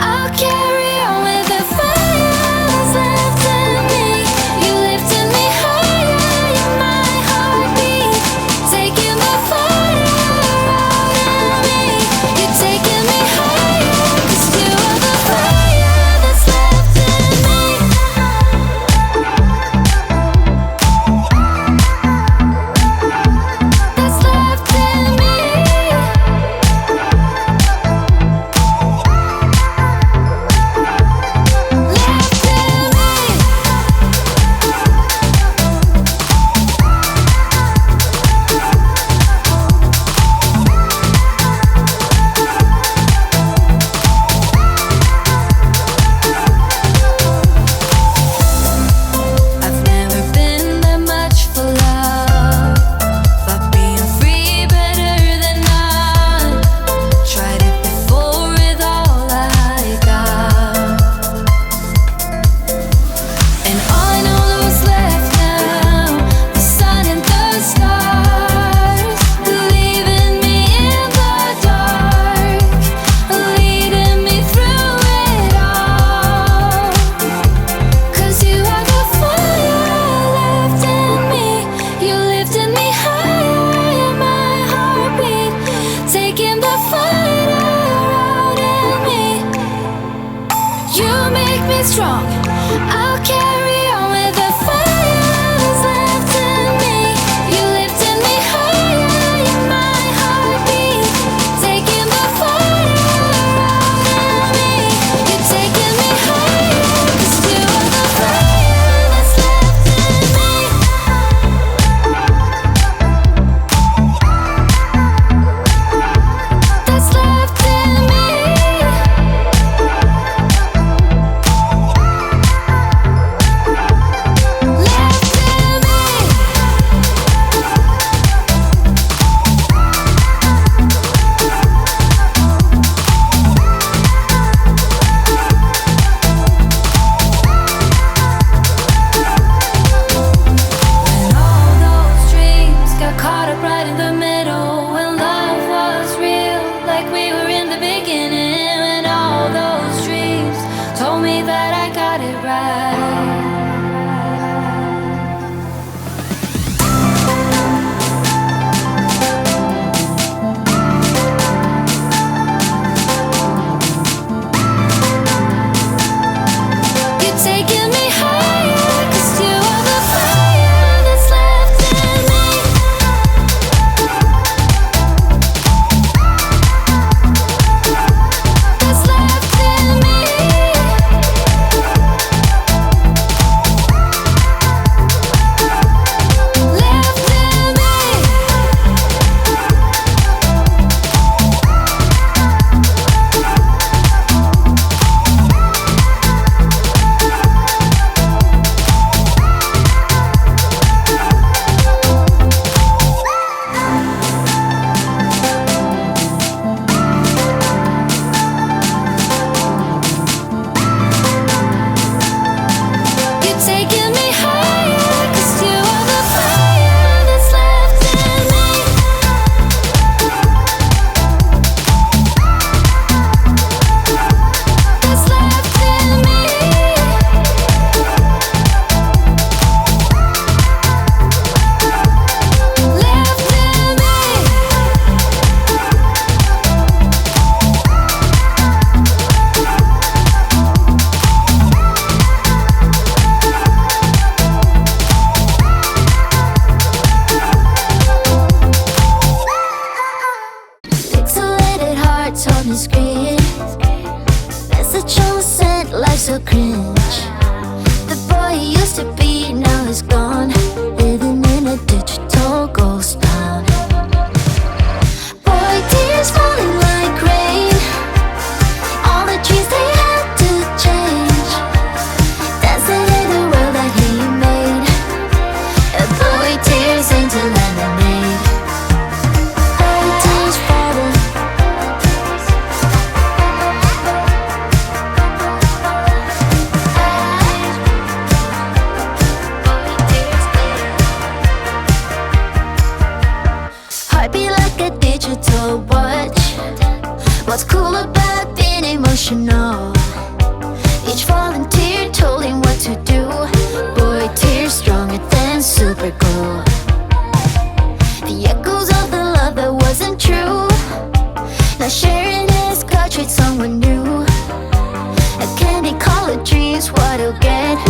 I'll carry on with the fire that's left in me. You lifted me higher, you're my heartbeat, taking the fire out in me. You're taking me higher, 'cause you are the fire that's left in me. That's left in me. I've never been that much for love. Thought being free better than none. Tried it before with all I got, and all I know what's left now. The sun and the stars, leaving me in the dark, leading me through it all. 'Cause you are the fire left in me. You lifted me higher, you're my heartbeat, taking the fire out in me. You make me strong. I'll carry on with the fire that's left in me. You lifted me higher, you're my heartbeat, taking the fire out in me. You're taking me higher, 'cause you are the fire that's left in me. That's left in me. When all those dreams got caught up right in the middle, when love was real, like we were in the beginning, when all those dreams told me that I got it right. You're taking me higher, 'cause you are the fire that's left in me. That's left in me. Left in me. You're taking me higher, 'cause you are the fire that's left in me. That's left in me. Left in me. Pixelated hearts on the screen, message unsent, life's so cringe. The boy he used to be now is gone, living in a digital ghost town. Boy, tears falling like rain, all the dreams they had to change, dancing in the world that he made. A boy tears into lemonade. Tears falling. Heartbeat like a digital watch. What's cool about being emotional? what he'll get.